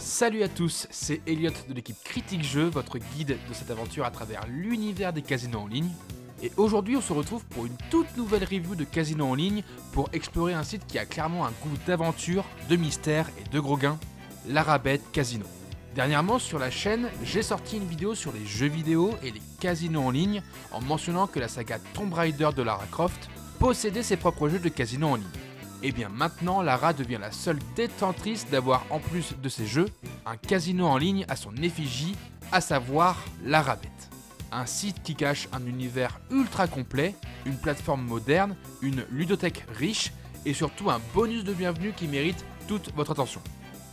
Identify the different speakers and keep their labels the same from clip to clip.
Speaker 1: Salut à tous, c'est Elliot de l'équipe Critique Jeux, votre guide de cette aventure à travers l'univers des casinos en ligne. Et aujourd'hui on se retrouve pour une toute nouvelle review de casinos en ligne pour explorer un site qui a clairement un goût d'aventure, de mystère et de gros gains, l'Arabet Casino. Dernièrement sur la chaîne, j'ai sorti une vidéo sur les jeux vidéo et les casinos en ligne en mentionnant que la saga Tomb Raider de Lara Croft possédait ses propres jeux de casino en ligne. Et bien maintenant, Lara devient la seule détentrice d'avoir en plus de ses jeux, un casino en ligne à son effigie, à savoir l'Arabet. Un site qui cache un univers ultra complet, une plateforme moderne, une ludothèque riche et surtout un bonus de bienvenue qui mérite toute votre attention.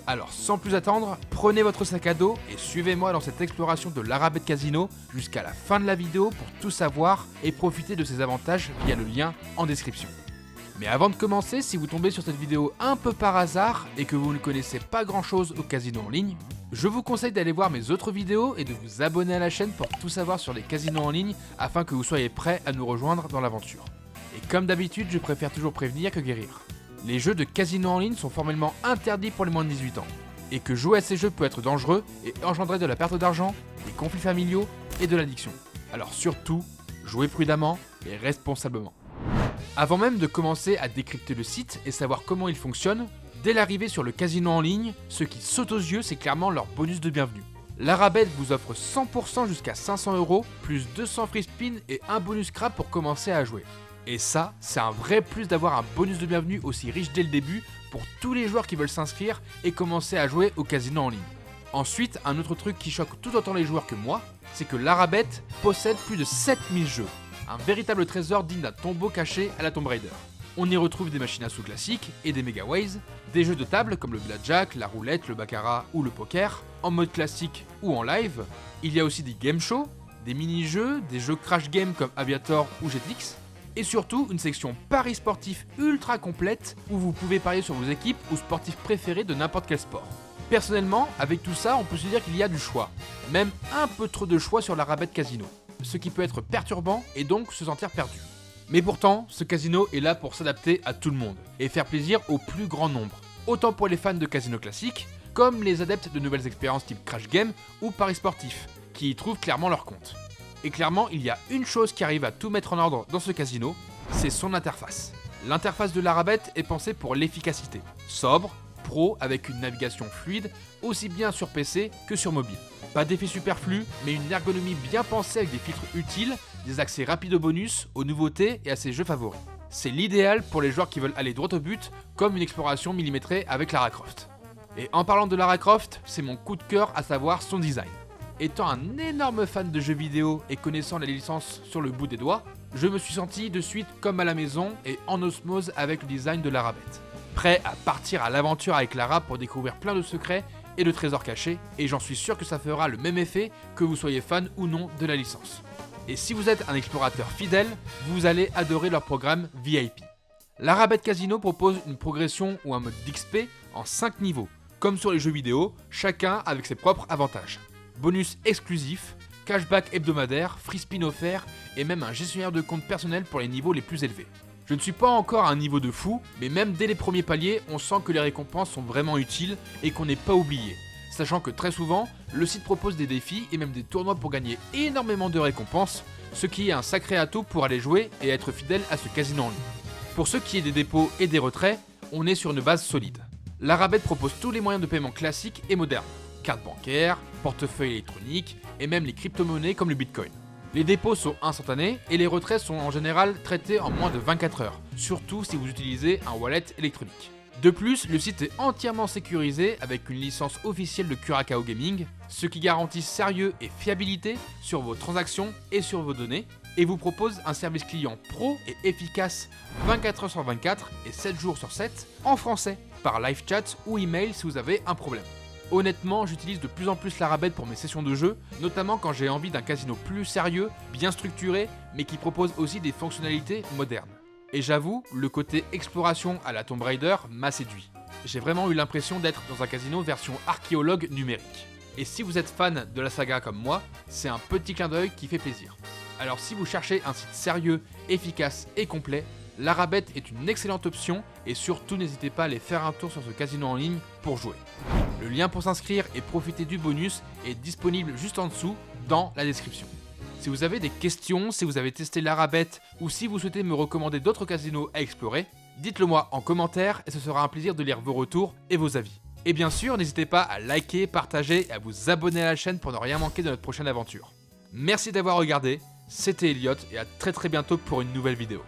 Speaker 1: Alors sans plus attendre, prenez votre sac à dos et suivez-moi dans cette exploration de l'Arabet Casino jusqu'à la fin de la vidéo pour tout savoir et profiter de ses avantages via le lien en description. Mais avant de commencer, si vous tombez sur cette vidéo un peu par hasard et que vous ne connaissez pas grand chose au casino en ligne, je vous conseille d'aller voir mes autres vidéos et de vous abonner à la chaîne pour tout savoir sur les casinos en ligne afin que vous soyez prêts à nous rejoindre dans l'aventure. Et comme d'habitude, je préfère toujours prévenir que guérir. Les jeux de casino en ligne sont formellement interdits pour les moins de 18 ans, et que jouer à ces jeux peut être dangereux et engendrer de la perte d'argent, des conflits familiaux et de l'addiction. Alors surtout, jouez prudemment et responsablement. Avant même de commencer à décrypter le site et savoir comment il fonctionne, dès l'arrivée sur le casino en ligne, ce qui saute aux yeux, c'est clairement leur bonus de bienvenue. L'Arabet vous offre 100% jusqu'à 500€, plus 200 free spin et un bonus crab pour commencer à jouer. Et ça, c'est un vrai plus d'avoir un bonus de bienvenue aussi riche dès le début pour tous les joueurs qui veulent s'inscrire et commencer à jouer au casino en ligne. Ensuite, un autre truc qui choque tout autant les joueurs que moi, c'est que l'Arabet possède plus de 7000 jeux. Un véritable trésor digne d'un tombeau caché à la Tomb Raider. On y retrouve des machines à sous classiques et des megaways, des jeux de table comme le blackjack, la roulette, le baccarat ou le poker, en mode classique ou en live. Il y a aussi des game shows, des mini-jeux, des jeux crash game comme Aviator ou Jetix, et surtout une section paris sportif ultra complète où vous pouvez parier sur vos équipes ou sportifs préférés de n'importe quel sport. Personnellement, avec tout ça, on peut se dire qu'il y a du choix, même un peu trop de choix sur l'Arabet Casino, ce qui peut être perturbant et donc se sentir perdu. Mais pourtant, ce casino est là pour s'adapter à tout le monde et faire plaisir au plus grand nombre, autant pour les fans de casino classiques, comme les adeptes de nouvelles expériences type crash game ou paris sportif, qui y trouvent clairement leur compte. Et clairement, il y a une chose qui arrive à tout mettre en ordre dans ce casino, c'est son interface. L'interface de l'Arabet est pensée pour l'efficacité, sobre, pro avec une navigation fluide, aussi bien sur PC que sur mobile. Pas d'effet superflu, mais une ergonomie bien pensée avec des filtres utiles, des accès rapides aux bonus, aux nouveautés et à ses jeux favoris. C'est l'idéal pour les joueurs qui veulent aller droit au but, comme une exploration millimétrée avec Lara Croft. Et en parlant de Lara Croft, c'est mon coup de cœur, à savoir son design. Étant un énorme fan de jeux vidéo et connaissant la licence sur le bout des doigts, je me suis senti de suite comme à la maison et en osmose avec le design de l'Arabet. Prêt à partir à l'aventure avec Lara pour découvrir plein de secrets et de trésors cachés, et j'en suis sûr que ça fera le même effet que vous soyez fan ou non de la licence. Et si vous êtes un explorateur fidèle, vous allez adorer leur programme VIP. L'Arabet Casino propose une progression ou un mode d'XP en 5 niveaux, comme sur les jeux vidéo, chacun avec ses propres avantages. Bonus exclusifs, cashback hebdomadaire, free spin offert et même un gestionnaire de compte personnel pour les niveaux les plus élevés. Je ne suis pas encore à un niveau de fou, mais même dès les premiers paliers, on sent que les récompenses sont vraiment utiles et qu'on n'est pas oublié. Sachant que très souvent, le site propose des défis et même des tournois pour gagner énormément de récompenses, ce qui est un sacré atout pour aller jouer et être fidèle à ce casino en ligne. Pour ce qui est des dépôts et des retraits, on est sur une base solide. L'Arabet propose tous les moyens de paiement classiques et modernes, cartes bancaires, portefeuille électronique et même les crypto-monnaies comme le Bitcoin. Les dépôts sont instantanés et les retraits sont en général traités en moins de 24 heures, surtout si vous utilisez un wallet électronique. De plus, le site est entièrement sécurisé avec une licence officielle de Curaçao Gaming, ce qui garantit sérieux et fiabilité sur vos transactions et sur vos données, et vous propose un service client pro et efficace 24 heures sur 24 et 7 jours sur 7 en français, par live chat ou email si vous avez un problème. Honnêtement, j'utilise de plus en plus l'Arabet pour mes sessions de jeu, notamment quand j'ai envie d'un casino plus sérieux, bien structuré, mais qui propose aussi des fonctionnalités modernes. Et j'avoue, le côté exploration à la Tomb Raider m'a séduit. J'ai vraiment eu l'impression d'être dans un casino version archéologue numérique. Et si vous êtes fan de la saga comme moi, c'est un petit clin d'œil qui fait plaisir. Alors si vous cherchez un site sérieux, efficace et complet, l'Arabet est une excellente option et surtout n'hésitez pas à aller faire un tour sur ce casino en ligne pour jouer. Le lien pour s'inscrire et profiter du bonus est disponible juste en dessous dans la description. Si vous avez des questions, si vous avez testé l'Arabet ou si vous souhaitez me recommander d'autres casinos à explorer, dites-le moi en commentaire et ce sera un plaisir de lire vos retours et vos avis. Et bien sûr, n'hésitez pas à liker, partager et à vous abonner à la chaîne pour ne rien manquer de notre prochaine aventure. Merci d'avoir regardé, c'était Elliot et à très bientôt pour une nouvelle vidéo.